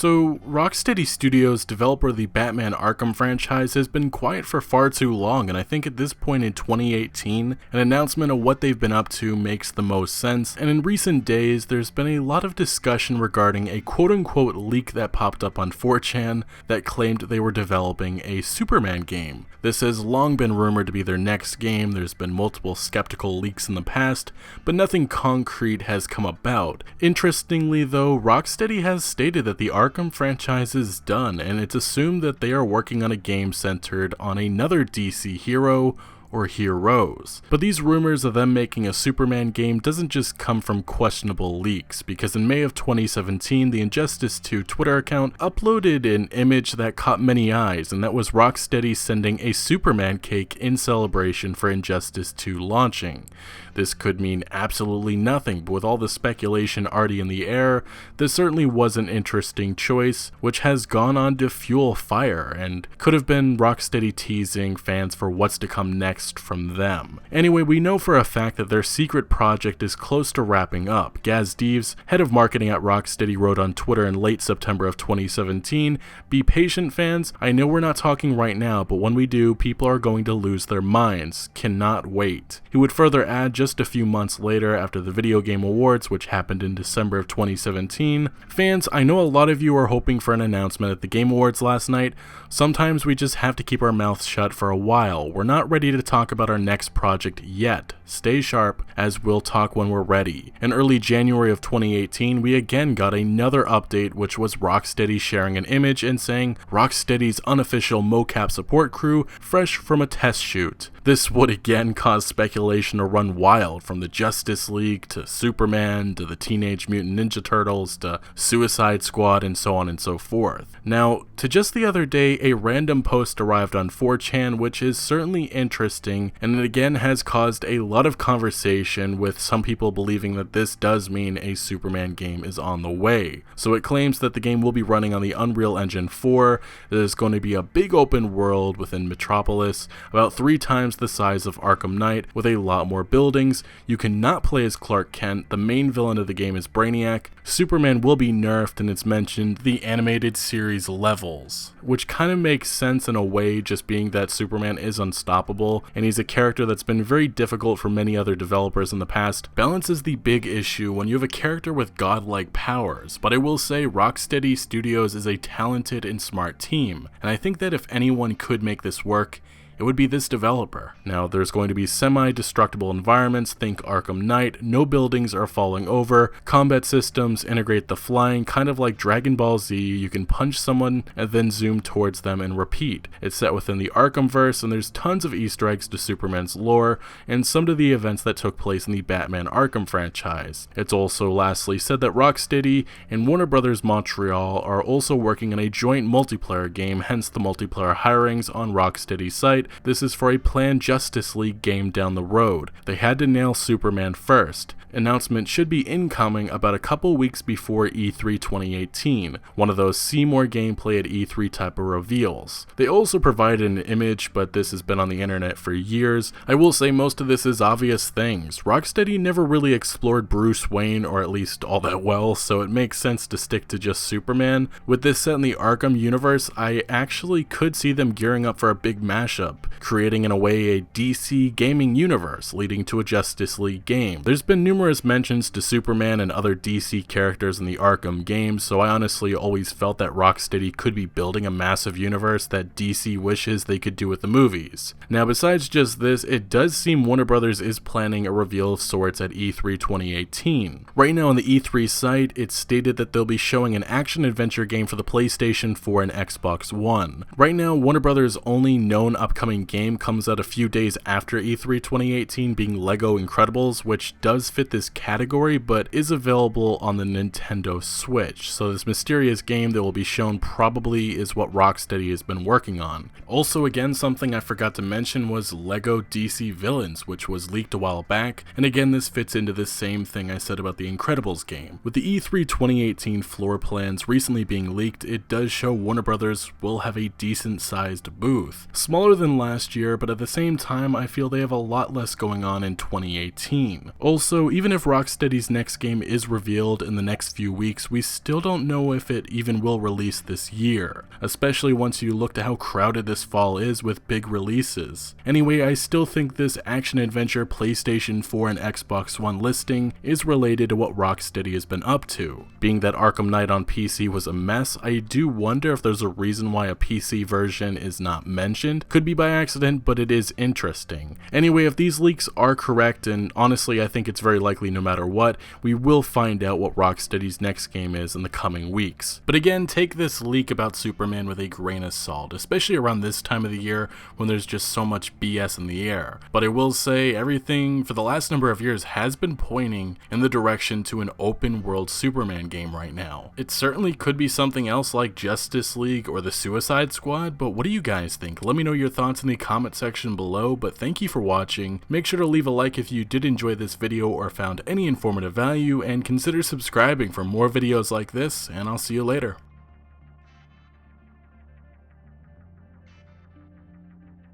So, Rocksteady Studios, developer of the Batman Arkham franchise, has been quiet for far too long, and I think at this point in 2018, an announcement of what they've been up to makes the most sense, and in recent days, there's been a lot of discussion regarding a quote-unquote leak that popped up on 4chan that claimed they were developing a Superman game. This has long been rumored to be their next game. There's been multiple skeptical leaks in the past, but nothing concrete has come about. Interestingly though, Rocksteady has stated that the Arkham franchise is done, and it's assumed that they are working on a game centered on another DC hero or heroes. But these rumors of them making a Superman game doesn't just come from questionable leaks, because in May of 2017, the Injustice 2 Twitter account uploaded an image that caught many eyes, and that was Rocksteady sending a Superman cake in celebration for Injustice 2 launching. This could mean absolutely nothing, but with all the speculation already in the air, this certainly was an interesting choice, which has gone on to fuel fire, and could have been Rocksteady teasing fans for what's to come next from them. Anyway, we know for a fact that their secret project is close to wrapping up. Gaz Deves, head of marketing at Rocksteady, wrote on Twitter in late September of 2017, "Be patient, fans. I know we're not talking right now, but when we do, people are going to lose their minds. Cannot wait." He would further add, just a few months later, after the Video Game Awards, which happened in December of 2017, "Fans, I know a lot of you are hoping for an announcement at the Game Awards last night. Sometimes we just have to keep our mouths shut for a while. We're not ready to talk about our next project yet. Stay sharp, as we'll talk when we're ready." In early January of 2018, we again got another update, which was Rocksteady sharing an image and saying, "Rocksteady's unofficial mocap support crew, fresh from a test shoot." This would again cause speculation to run wild, from the Justice League to Superman to the Teenage Mutant Ninja Turtles to Suicide Squad and so on and so forth. Now, to just the other day, a random post arrived on 4chan, which is certainly interesting, and it again has caused a lot of conversation, with some people believing that this does mean a Superman game is on the way. So it claims that the game will be running on the Unreal Engine 4, there's going to be a big open world within Metropolis, about 3 times the size of Arkham Knight, with a lot more buildings. You cannot play as Clark Kent, the main villain of the game is Brainiac. Superman will be nerfed, and it's mentioned the animated series levels, which kind of makes sense in a way, just being that Superman is unstoppable, and he's a character that's been very difficult for many other developers in the past. Balance is the big issue when you have a character with godlike powers, but I will say Rocksteady Studios is a talented and smart team, and I think that if anyone could make this work, it would be this developer. Now, there's going to be semi-destructible environments, think Arkham Knight, no buildings are falling over, combat systems integrate the flying, kind of like Dragon Ball Z. You can punch someone and then zoom towards them and repeat. It's set within the Arkhamverse, and there's tons of Easter eggs to Superman's lore, and some to the events that took place in the Batman Arkham franchise. It's also lastly said that Rocksteady and Warner Bros. Montreal are also working on a joint multiplayer game, hence the multiplayer hirings on Rocksteady's site. This is for a planned Justice League game down the road. They had to nail Superman first. Announcement should be incoming about a couple weeks before E3 2018, one of those see more gameplay at E3 type of reveals. They also provided an image, but this has been on the internet for years. I will say most of this is obvious things. Rocksteady never really explored Bruce Wayne, or at least all that well, so it makes sense to stick to just Superman. With this set in the Arkham universe, I actually could see them gearing up for a big mashup, creating in a way a DC gaming universe leading to a Justice League game. There's been numerous mentions to Superman and other DC characters in the Arkham games, so I honestly always felt that Rocksteady could be building a massive universe that DC wishes they could do with the movies. Now, besides just this, it does seem Warner Bros. Is planning a reveal of sorts at E3 2018. Right now on the E3 site, it's stated that they'll be showing an action-adventure game for the PlayStation 4 and Xbox One. Right now, Warner Bros. Only known upcoming game comes out a few days after E3 2018, being Lego Incredibles, which does fit this category, but is available on the Nintendo Switch. So this mysterious game that will be shown probably is what Rocksteady has been working on. Also, again, something I forgot to mention was Lego DC Villains, which was leaked a while back, and again this fits into the same thing I said about the Incredibles game. With the E3 2018 floor plans recently being leaked, it does show Warner Bros. Will have a decent sized booth. Smaller than than last year, but at the same time, I feel they have a lot less going on in 2018. Also, even if Rocksteady's next game is revealed in the next few weeks, we still don't know if it even will release this year, especially once you look to how crowded this fall is with big releases. Anyway, I still think this action-adventure PlayStation 4 and Xbox One listing is related to what Rocksteady has been up to. Being that Arkham Knight on PC was a mess, I do wonder if there's a reason why a PC version is not mentioned. Could be by accident, but it is interesting. Anyway, if these leaks are correct, and honestly I think it's very likely no matter what, we will find out what Rocksteady's next game is in the coming weeks. But again, take this leak about Superman with a grain of salt, especially around this time of the year when there's just so much BS in the air. But I will say everything for the last number of years has been pointing in the direction to an open world Superman game right now. It certainly could be something else like Justice League or the Suicide Squad, but what do you guys think? Let me know your thoughts in the comment section below, but thank you for watching. Make sure to leave a like if you did enjoy this video or found any informative value, and consider subscribing for more videos like this, and I'll see you later.